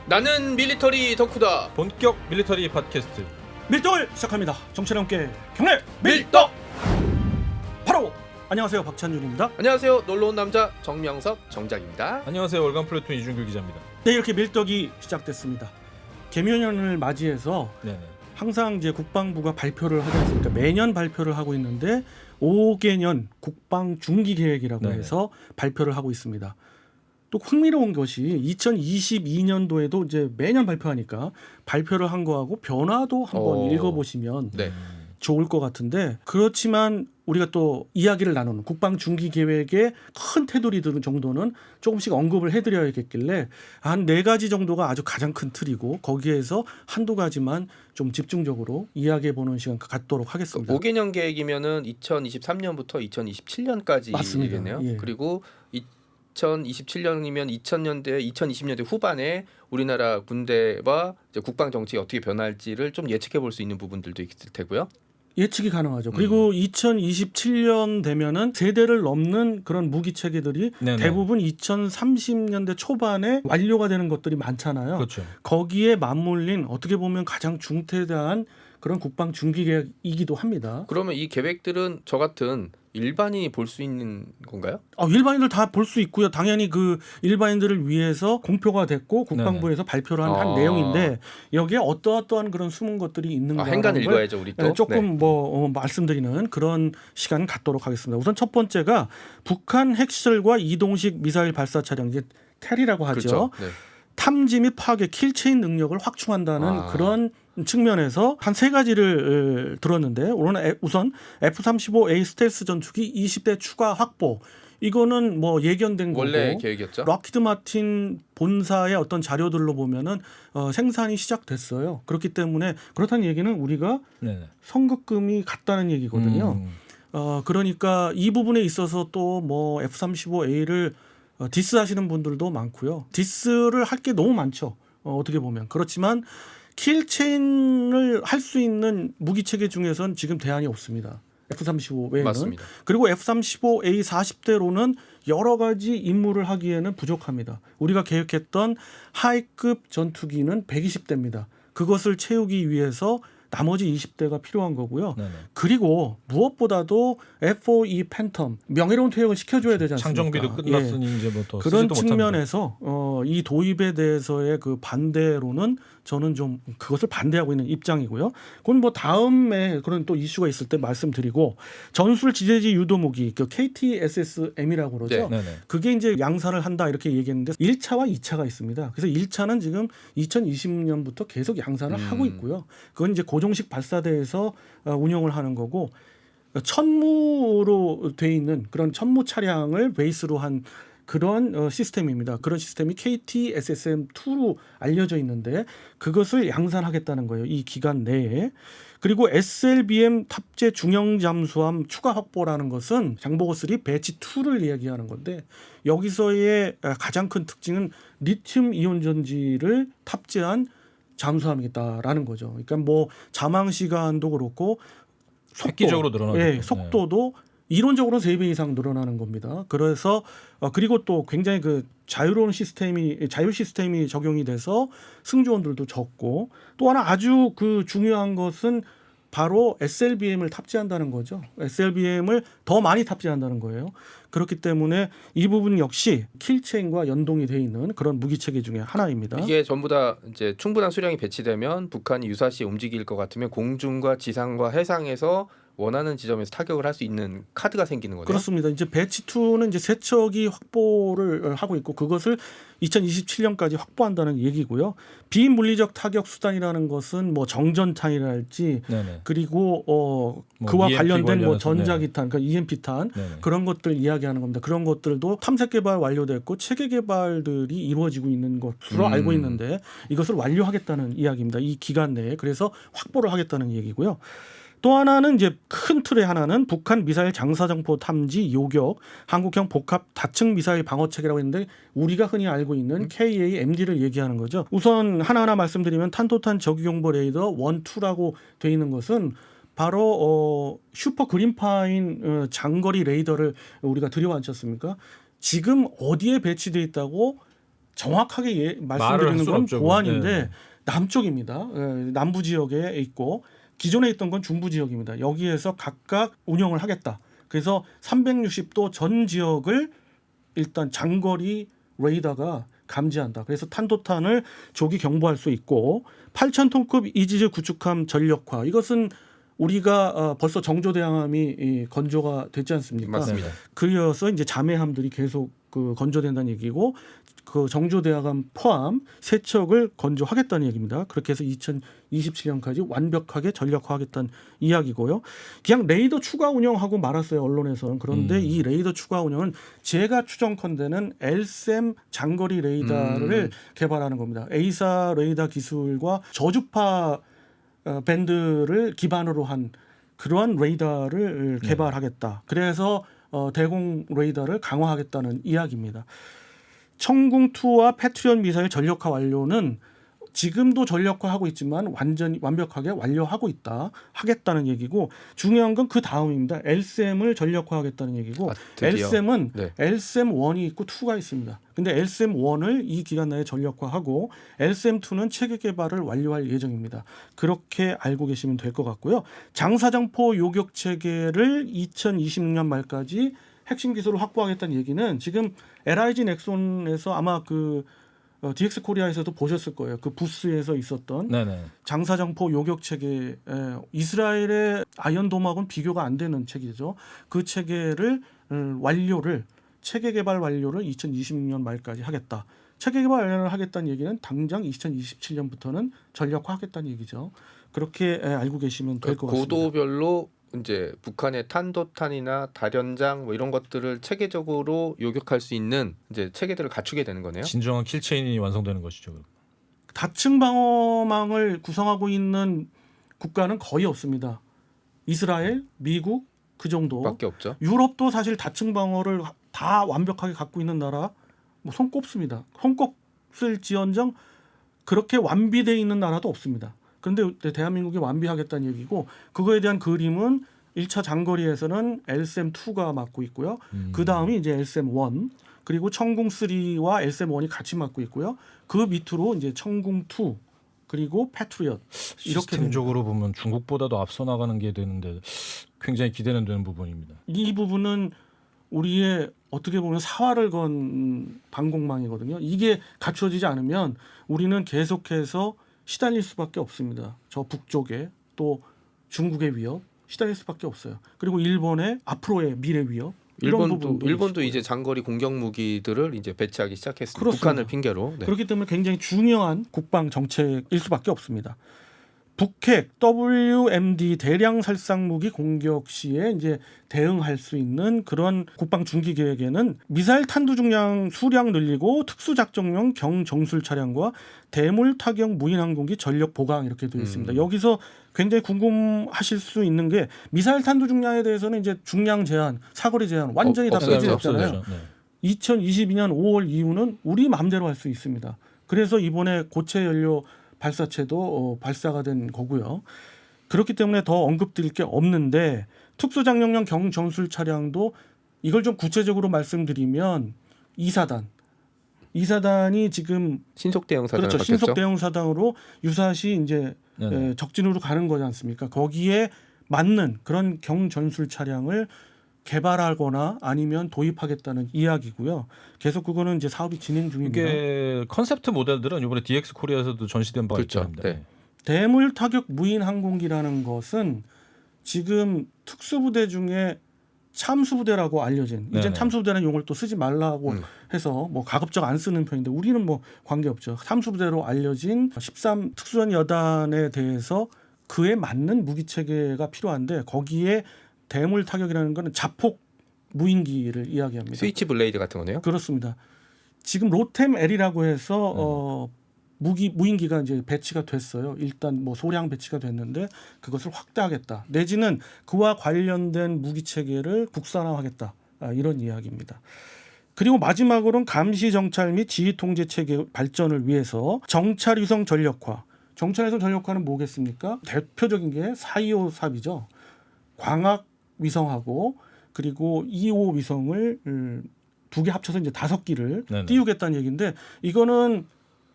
나는 밀리터리 덕후다. 본격 밀리터리 팟캐스트 밀떡을 시작합니다. 정치와 함께 경례 밀떡. 바로 안녕하세요, 박찬준입니다. 안녕하세요. 놀러온 남자 정명석 정작입니다. 안녕하세요. 월간 플래툰 이준규 기자입니다. 네, 이렇게 밀떡이 시작됐습니다. 개묘년을 맞이해서 네네. 항상 이제 국방부가 발표를 하지 않습니까? 매년 발표를 하고 있는데 5개년 국방 중기 계획이라고 네네. 해서 발표를 하고 있습니다. 또 흥미로운 것이 2022년도에도 이제 매년 발표하니까 발표를 한 거하고 변화도 한번 읽어보시면 네. 좋을 것 같은데, 그렇지만 우리가 또 이야기를 나누는 국방 중기 계획의 큰 테두리 정도는 조금씩 언급을 해드려야겠길래 한 4가지 정도가 아주 가장 큰 틀이고, 거기에서 한두 가지만 좀 집중적으로 이야기해보는 시간 갖도록 하겠습니다. 5개년 계획이면은 2023년부터 2027년까지겠네요. 맞습니다. 예. 그리고 2027년이면 2000년대, 2020년대 후반에 우리나라 군대와 이제 국방 정책이 어떻게 변할지를 좀 예측해 볼 수 있는 부분들도 있을 테고요. 예측이 가능하죠. 그리고 2027년 되면은 세대를 넘는 그런 무기 체계들이 네네. 대부분 2030년대 초반에 완료가 되는 것들이 많잖아요. 그렇죠. 거기에 맞물린 어떻게 보면 가장 중대한 그런 국방 중기 계획이기도 합니다. 그러면 이 계획들은 저 같은 일반인이 볼 수 있는 건가요? 일반인들 다 볼 수 있고요. 당연히 그 일반인들을 위해서 공표가 됐고 국방부에서 발표를 한 내용인데, 여기에 어떠한 그런 숨은 것들이 있는가 행간 읽어야죠, 우리 또. 조금 말씀드리는 그런 시간 갖도록 하겠습니다. 우선 첫 번째가 북한 핵시설과 이동식 미사일 발사 차량, 이제 텔이라고 하죠. 그렇죠. 네. 탐지 및 파괴, 킬체인 능력을 확충한다는 그런 측면에서 한 3가지를 들었는데, 우선 F-35A 스텔스 전투기 20대 추가 확보. 이거는 뭐 예견된 원래 거고, 계획이었죠. 락히드 마틴 본사의 어떤 자료들로 보면은 생산이 시작됐어요. 그렇기 때문에 그렇다는 얘기는 우리가 네네. 선급금이 같다는 얘기거든요. 그러니까 이 부분에 있어서 또 뭐 F-35A를 디스하시는 분들도 많고요. 디스를 할 게 너무 많죠. 어떻게 보면. 그렇지만 킬체인을 할 수 있는 무기 체계 중에선 지금 대안이 없습니다. F-35 외에는. 맞습니다. 그리고 F-35A 40대로는 여러 가지 임무를 하기에는 부족합니다. 우리가 계획했던 하이급 전투기는 120대입니다. 그것을 채우기 위해서 나머지 20대가 필요한 거고요. 네네. 그리고 무엇보다도 F-4E 팬텀 명예로운 퇴역을 시켜줘야 되지 않습니까? 창정비도 끝났으니 이제 뭐 더 그런 쓰지도 못합니다. 측면에서 이 도입에 대해서의 그 반대로는 저는 좀 그것을 반대하고 있는 입장이고요. 그건 뭐 다음에 그런 또 이슈가 있을 때 말씀드리고, 전술 지대지 유도 무기 그 KTSSM이라고 그러죠. 네네. 그게 이제 양산을 한다 이렇게 얘기했는데 1차와 2차가 있습니다. 그래서 1차는 지금 2020년부터 계속 양산을 하고 있고요. 그건 이제 고정식 발사대에서 운영을 하는 거고, 천무로 돼 있는 그런 천무 차량을 베이스로 한 그런 시스템입니다. 그런 시스템이 KTSSM2로 알려져 있는데 그것을 양산하겠다는 거예요, 이 기간 내에. 그리고 SLBM 탑재 중형 잠수함 추가 확보라는 것은 장보고 3 배치 2를 이야기하는 건데, 여기서의 가장 큰 특징은 리튬 이온 전지를 탑재한 잠수함이겠다라는 거죠. 그러니까 뭐 자망 시간도 그렇고 획기적으로 늘어나죠. 속도도 이론적으로는 3배 이상 늘어나는 겁니다. 그래서 그리고 또 굉장히 그 자유 시스템이 적용이 돼서 승조원들도 적고, 또 하나 아주 그 중요한 것은 바로 SLBM을 탑재한다는 거죠. SLBM을 더 많이 탑재한다는 거예요. 그렇기 때문에 이 부분 역시 킬체인과 연동이 돼 있는 그런 무기 체계 중에 하나입니다. 이게 전부 다 이제 충분한 수량이 배치되면 북한이 유사시 움직일 것 같으면 공중과 지상과 해상에서 원하는 지점에서 타격을 할 수 있는 카드가 생기는 거죠. 그렇습니다. 이제 배치 2는 이제 세척이 확보를 하고 있고, 그것을 2027년까지 확보한다는 얘기고요. 비물리적 타격 수단이라는 것은 뭐 정전탄이랄지, 네네. 그리고 뭐 그와 EMP 관련된 뭐 관련해서, 전자기탄, 그러니까 EMP탄 네네. 그런 것들 이야기하는 겁니다. 그런 것들도 탐색 개발 완료됐고 체계 개발들이 이루어지고 있는 것으로 알고 있는데, 이것을 완료하겠다는 이야기입니다. 이 기간 내에. 그래서 확보를 하겠다는 얘기고요. 또 하나는 이제 큰 틀의 하나는 북한 미사일 장사정포 탐지 요격 한국형 복합 다층 미사일 방어 체계라고 했는데, 우리가 흔히 알고 있는 KA-MD를 얘기하는 거죠. 우선 하나하나 말씀드리면 탄도탄 저기경보 레이더 1, 2라고 돼 있는 것은 바로 슈퍼 그린파인 장거리 레이더를 우리가 들여왔지 않습니까? 지금 어디에 배치돼 있다고 정확하게 말을 말씀드리는 할 수는 건 없죠, 보안인데 네. 남쪽입니다. 남부 지역에 있고 기존에 있던 건 중부 지역입니다. 여기에서 각각 운영을 하겠다. 그래서 360도 전 지역을 일단 장거리 레이더가 감지한다. 그래서 탄도탄을 조기 경보할 수 있고 8,000톤급 이지즈 구축함 전력화. 이것은 우리가 벌써 정조대왕함이 건조가 됐지 않습니까? 맞습니다. 그이어서 이제 자매함들이 계속 건조된다는 얘기고 그 정조대왕함 포함 세 척을 건조하겠다는 얘기입니다. 그렇게 해서 2027년까지 완벽하게 전력화하겠다는 이야기고요. 그냥 레이더 추가 운영하고 말았어요, 언론에서는. 그런데 이 레이더 추가 운영은 제가 추정컨대는 LSAM 장거리 레이더를 개발하는 겁니다. A사 레이더 기술과 저주파 밴드를 기반으로 한 그러한 레이더를 개발하겠다. 그래서 대공 레이더를 강화하겠다는 이야기입니다. 청궁2와 패트리엇 미사일 전력화 완료는 지금도 전력화하고 있지만 완전히 완벽하게 완료하고 있다 하겠다는 얘기고 중요한 건 그 다음입니다. LSAM을 전력화하겠다는 얘기고 LSAM은 네. LSAM1이 있고 2가 있습니다. 근데 LSAM1을 이 기간 내에 전력화하고 LSAM2는 체계 개발을 완료할 예정입니다. 그렇게 알고 계시면 될 것 같고요. 장사정포 요격 체계를 2026년 말까지 핵심 기술을 확보하겠다는 얘기는 지금 LIG 넥손에서 아마 DX 코리아에서도 보셨을 거예요. 그 부스에서 있었던 네네. 장사정포 요격 체계, 이스라엘의 아이언돔하고는 비교가 안 되는 체계죠. 그 체계를 체계 개발 완료를 2026년 말까지 하겠다. 체계 개발 완료를 하겠다는 얘기는 당장 2027년부터는 전력화하겠다는 얘기죠. 그렇게 알고 계시면 될 것 같습니다. 고도별로 이제 북한의 탄도탄이나 다련장 뭐 이런 것들을 체계적으로 요격할 수 있는 이제 체계들을 갖추게 되는 거네요. 진정한 킬체인이 완성되는 것이죠. 다층 방어망을 구성하고 있는 국가는 거의 없습니다. 이스라엘, 미국 그 정도. 밖에 없죠. 유럽도 사실 다층 방어를 다 완벽하게 갖고 있는 나라 뭐 손꼽습니다. 손꼽을지언정 그렇게 완비되어 있는 나라도 없습니다. 그런데 대한민국이 완비하겠다는 얘기고 그거에 대한 그림은 1차 장거리에서는 LSAM2가 맡고 있고요. 그 다음이 이제 LSAM1 그리고 청궁3와 LSAM1이 같이 맡고 있고요. 그 밑으로 이제 청궁2 그리고 패트리엇 이렇게 시스템적으로 보면 중국보다도 앞서 나가는 게 되는데 굉장히 기대는 되는 부분입니다. 이 부분은 우리의 어떻게 보면 사활을 건 방공망이거든요. 이게 갖춰지지 않으면 우리는 계속해서 시달릴 수밖에 없습니다. 저 북쪽에 또 중국의 위협 시달릴 수밖에 없어요. 그리고 일본의 앞으로의 미래 위협 일본도 이제 장거리 공격 무기들을 이제 배치하기 시작했습니다. 그렇습니다. 북한을 핑계로. 네. 그렇기 때문에 굉장히 중요한 국방 정책일 수밖에 없습니다. 북핵 WMD 대량 살상 무기 공격 시에 이제 대응할 수 있는 그런 국방 중기 계획에는 미사일 탄두 중량 수량 늘리고 특수작전용 경정술 차량과 대물 타격 무인 항공기 전력 보강 이렇게 되어 있습니다. 여기서 굉장히 궁금하실 수 있는 게 미사일 탄두 중량에 대해서는 이제 중량 제한, 사거리 제한 완전히 다 폐지됐잖아요. 2022년 5월 이후는 우리 마음대로 할 수 있습니다. 그래서 이번에 고체 연료 발사체도 발사가 된 거고요. 그렇기 때문에 더 언급드릴 게 없는데 특수장령용 경전술 차량도 이걸 좀 구체적으로 말씀드리면 2사단이 지금 신속 대응 사단 그렇죠. 신속 대응 사단으로 유사시 이제 적진으로 가는 거지 않습니까? 거기에 맞는 그런 경전술 차량을 개발하거나 아니면 도입하겠다는 이야기고요. 계속 그거는 이제 사업이 진행 중입니다. 이게 컨셉트 모델들은 이번에 DX 코리아에서도 전시된 바가 그렇죠. 있습니다. 네. 대물 타격 무인 항공기라는 것은 지금 특수부대 중에 참수부대라고 알려진 이젠 참수부대라는 용어를 또 쓰지 말라고 해서 뭐 가급적 안 쓰는 편인데 우리는 뭐 관계없죠. 참수부대로 알려진 13 특수전 여단에 대해서 그에 맞는 무기 체계가 필요한데 거기에 대물 타격이라는 것은 자폭 무인기를 이야기합니다. 스위치 블레이드 같은 거네요. 그렇습니다. 지금 로템 L이라고 해서 무인기가 이제 배치가 됐어요. 일단 뭐 소량 배치가 됐는데 그것을 확대하겠다. 내지는 그와 관련된 무기 체계를 국산화하겠다. 이런 이야기입니다. 그리고 마지막으로는 감시 정찰 및 지휘 통제 체계 발전을 위해서 정찰 위성 전력화. 정찰 위성 전력화는 뭐겠습니까? 대표적인 게 425 광학 위성하고 그리고 2호 위성을 두 개 합쳐서 이제 5기를 네네. 띄우겠다는 얘기인데 이거는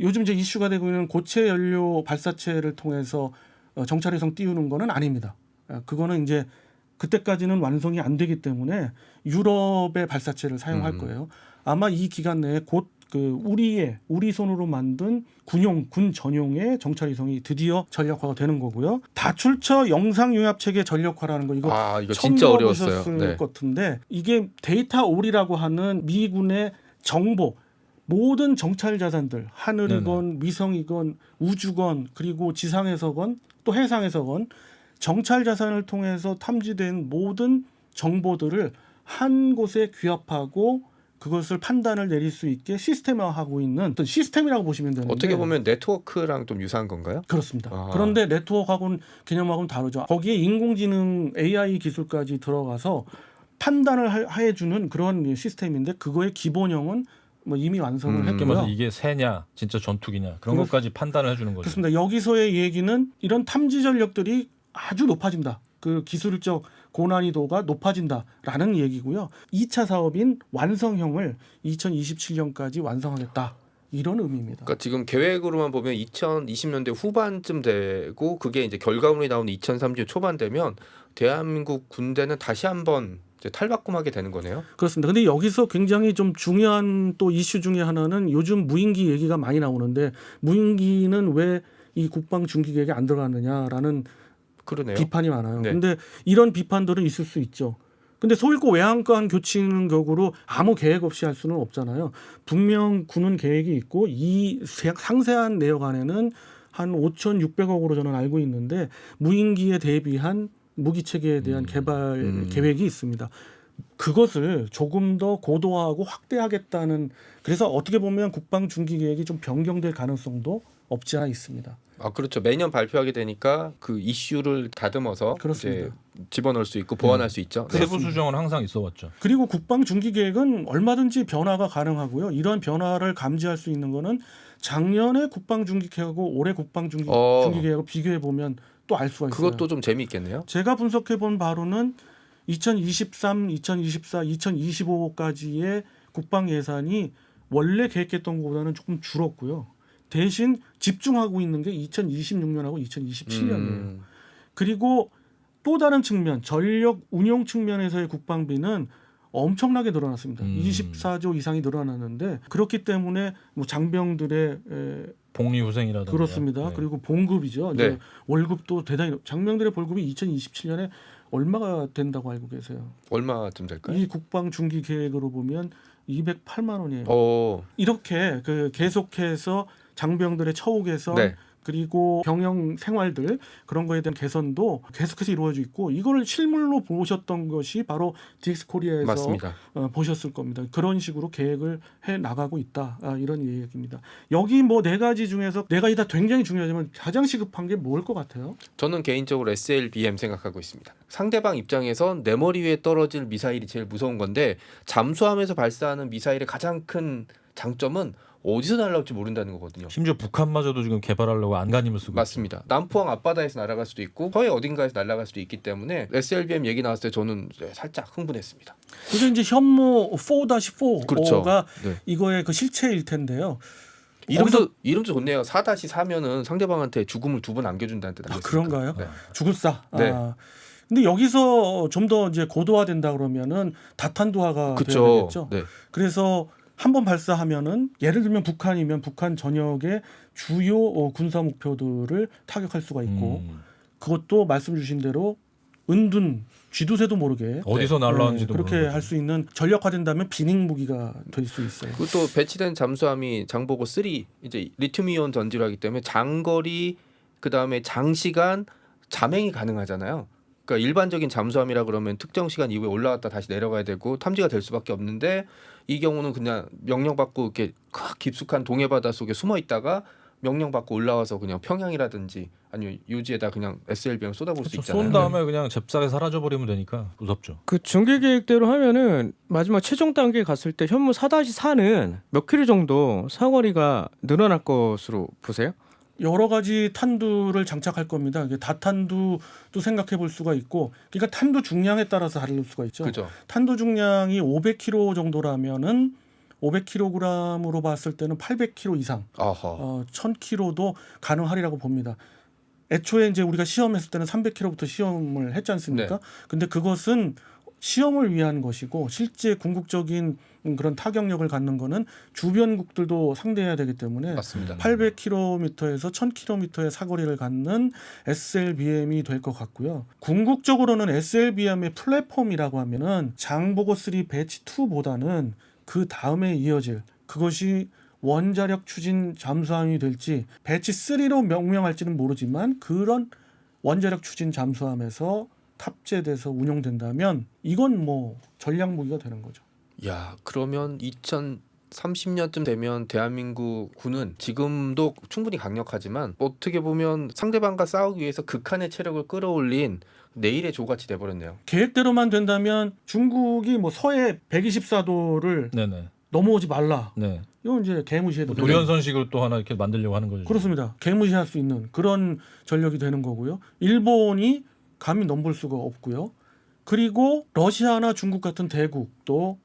요즘 이제 이슈가 되고 있는 고체 연료 발사체를 통해서 정찰위성 띄우는 거는 아닙니다. 그거는 이제 그때까지는 완성이 안 되기 때문에 유럽의 발사체를 사용할 거예요. 아마 이 기간 내에 곧 그 우리 손으로 만든 군 전용의 정찰위성이 드디어 전력화가 되는 거고요. 다출처 영상 융합 체계 전력화라는 거 이거 이거 처음 진짜 어려웠어요. 들어보셨을 네. 것 같은데 이게 데이터 올이라고 하는 미군의 정보 모든 정찰 자산들 하늘이건 위성이건 우주건 그리고 지상에서건 또 해상에서건 정찰 자산을 통해서 탐지된 모든 정보들을 한 곳에 규합하고 그것을 판단을 내릴 수 있게 시스템화하고 있는 어떤 시스템이라고 보시면 되는데 어떻게 보면 네트워크랑 좀 유사한 건가요? 그렇습니다. 아. 그런데 네트워크하고는 개념하고는 다르죠. 거기에 인공지능 AI 기술까지 들어가서 판단을 해주는 그런 시스템인데 그거의 기본형은 뭐 이미 완성을 쉽게 했고요. 말해서 이게 새냐 진짜 전투기냐 그런 것까지 판단을 해주는 거죠. 그렇습니다. 여기서의 얘기는 이런 탐지 전력들이 아주 높아진다. 그 기술적 고난이도가 높아진다라는 얘기고요. 2차 사업인 완성형을 2027년까지 완성하겠다. 이런 의미입니다. 그러니까 지금 계획으로만 보면 2020년대 후반쯤 되고 그게 이제 결과물이 나오는 2030년 초반 되면 대한민국 군대는 다시 한번 이제 탈바꿈하게 되는 거네요. 그렇습니다. 근데 여기서 굉장히 좀 중요한 또 이슈 중에 하나는 요즘 무인기 얘기가 많이 나오는데 무인기는 왜 이 국방 중기 계획에 안 들어갔느냐라는 그러네요. 비판이 많아요. 네. 근데 이런 비판들은 있을 수 있죠. 근데 소일고 외항간 교체는 격으로 아무 계획 없이 할 수는 없잖아요. 분명 군은 계획이 있고 이 상세한 내역 안에는 한 5,600억으로 저는 알고 있는데 무인기에 대비한 무기 체계에 대한 개발 계획이 있습니다. 그것을 조금 더 고도화하고 확대하겠다는 그래서 어떻게 보면 국방 중기 계획이 좀 변경될 가능성도 없지 않아 있습니다. 그렇죠. 매년 발표하게 되니까 그 이슈를 다듬어서 그렇습니다. 이제 집어넣을 수 있고 보완할 수 있죠. 네. 세부 수정은 항상 있어왔죠. 그리고 국방 중기 계획은 얼마든지 변화가 가능하고요. 이러한 변화를 감지할 수 있는 거는 작년에 국방 중기 계획하고 올해 국방 중기 계획을 비교해 보면 또 알 수가 있어요. 그것도 좀 재미있겠네요. 제가 분석해 본 바로는 2023, 2024, 2025까지의 국방 예산이 원래 계획했던 것보다는 조금 줄었고요. 대신 집중하고 있는 게 2026년하고 2027년이에요. 그리고 또 다른 측면, 전력 운용 측면에서의 국방비는 엄청나게 늘어났습니다. 24조 이상이 늘어났는데 그렇기 때문에 뭐 장병들의 복리후생이라든가 그렇습니다. 네. 그리고 봉급이죠. 네. 이제 월급도 대단히 장병들의 월급이 2027년에 얼마가 된다고 알고 계세요? 얼마쯤 될까요? 이 국방 중기 계획으로 보면 208만 원이에요. 이렇게 그 계속해서 장병들의 처우 개선 네. 그리고 병영 생활들 그런 거에 대한 개선도 계속해서 이루어지고 있고 이거를 실물로 보셨던 것이 바로 DX 코리아에서 맞습니다. 보셨을 겁니다. 그런 식으로 계획을 해 나가고 있다. 이런 얘기입니다. 여기 뭐 4가지 중에서 4가지 다 굉장히 중요하지만 가장 시급한 게 뭘 것 같아요? 저는 개인적으로 SLBM 생각하고 있습니다. 상대방 입장에선 내 머리 위에 떨어질 미사일이 제일 무서운 건데 잠수함에서 발사하는 미사일의 가장 큰 장점은 어디서 날아올지 모른다는 거거든요. 심지어 북한마저도 지금 개발하려고 안간힘을 쓰고 맞습니다. 남포항 앞바다에서 날아갈 수도 있고 서해 어딘가에서 날아갈 수도 있기 때문에 SLBM 얘기 나왔을 때 저는 살짝 흥분했습니다. 이게 이제 현모 4-4가 그렇죠. 네. 이거의 그 실체일 텐데요. 이름도 좋네요. 4-4면은 상대방한테 죽음을 2번 안겨준다는 뜻 아니겠습니까? 그런가요? 네. 죽을사. 네. 근데 여기서 좀 더 이제 고도화된다 그러면은 다탄두화가 그쵸. 되겠죠. 네. 그래서 한 번 발사하면은 예를 들면 북한이면 북한 전역의 주요 군사 목표들을 타격할 수가 있고 그것도 말씀 주신 대로 은둔 쥐두새도 모르게 어디서 날라오는지도 그렇게 모르는 할 수 있는 전력화된다면 비닝 무기가 될 수 있어요. 그리고 또 배치된 잠수함이 장보고 3 이제 리튬이온 전지로 하기 때문에 장거리 그다음에 장시간 잠행이 가능하잖아요. 그러니까 일반적인 잠수함이라 그러면 특정 시간 이후에 올라갔다 다시 내려가야 되고 탐지가 될 수밖에 없는데 이 경우는 그냥 명령받고 이렇게 깊숙한 동해 바다 속에 숨어 있다가 명령받고 올라와서 그냥 평양이라든지 아니면 요지에다 그냥 SLBM 쏟아볼 수 있잖아요. 쏜 다음에 그냥 잽싸게 사라져 버리면 되니까 무섭죠. 그 중계 계획대로 하면은 마지막 최종 단계에 갔을 때 현무 4-4는 몇 킬로 정도 사거리가 늘어날 것으로 보세요? 여러 가지 탄두를 장착할 겁니다. 이게 다탄두도 생각해 볼 수가 있고, 그러니까 탄두 중량에 따라서 다를 수가 있죠. 그죠. 탄두 중량이 500kg 정도라면은 500kg으로 봤을 때는 800kg 이상, 어허. 1000kg도 가능하리라고 봅니다. 애초에 이제 우리가 시험했을 때는 300kg부터 시험을 했지 않습니까? 근데 그것은 시험을 위한 것이고 실제 궁극적인 그런 타격력을 갖는 거는 주변국들도 상대해야 되기 때문에 맞습니다. 800km에서 1000km의 사거리를 갖는 SLBM이 될 것 같고요. 궁극적으로는 SLBM의 플랫폼이라고 하면은 장보고 3 배치 2보다는 그 다음에 이어질 그것이 원자력 추진 잠수함이 될지 배치 3로 명명할지는 모르지만 그런 원자력 추진 잠수함에서 탑재돼서 운용된다면 이건 뭐 전략 무기가 되는 거죠. 야, 그러면 2030년쯤 되면 대한민국 군은 지금도 충분히 강력하지만 어떻게 보면 상대방과 싸우기 위해서 극한의 체력을 끌어올린 내일의 조같이 돼버렸네요. 계획대로만 된다면 중국이 뭐 서해 124도를 네네. 넘어오지 말라. 네. 이건 이제 개무시해도 뭐 도련선식으로 또 하나 이렇게 만들려고 하는 거죠. 그렇습니다. 개무시할 수 있는 그런 전력이 되는 거고요. 일본이 감히 넘볼 수가 없고요. 그리고 러시아나 중국 같은 대국도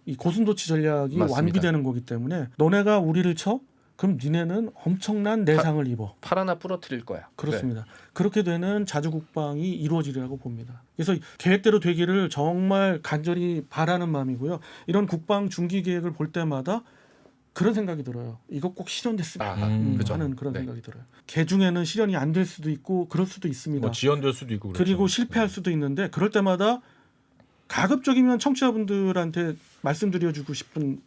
이 고슴도치 전략이 맞습니다. 완비되는 거기 때문에 너네가 우리를 쳐? 그럼 니네는 엄청난 내상을 입어. 팔 하나 부러뜨릴 거야. 그렇습니다. 그렇게 되는 자주국방이 이루어지리라고 봅니다. 그래서 계획대로 되기를 정말 간절히 바라는 마음이고요. 이런 국방 중기 계획을 볼 때마다 그런 생각이 들어요. 이거 꼭 실현됐으면 그죠. 하는 그런 네. 생각이 들어요. 개 중에는 실현이 안 될 수도 있고 그럴 수도 있습니다. 뭐 지연될 수도 있고 그렇죠. 그리고 실패할 수도 있는데 그럴 때마다 가급적이면 청취자분들한테 말씀드려주고 싶은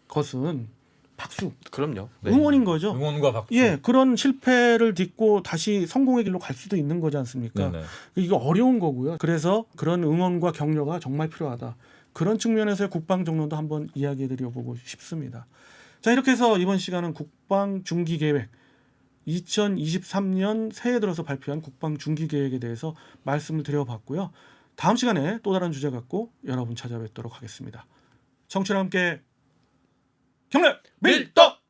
것은 박수, 그럼요. 네. 응원인 거죠. 응원과 박수. 예, 그런 실패를 딛고 다시 성공의 길로 갈 수도 있는 거지 않습니까? 네네. 이거 어려운 거고요. 그래서 그런 응원과 격려가 정말 필요하다. 그런 측면에서의 국방 정론도 한번 이야기해드려보고 싶습니다. 자, 이렇게 해서 이번 시간은 국방 중기 계획 2023년 새해 들어서 발표한 국방 중기 계획에 대해서 말씀을 드려봤고요. 다음 시간에 또 다른 주제 갖고 여러분 찾아뵙도록 하겠습니다. 청취와 함께 경례 밀떡!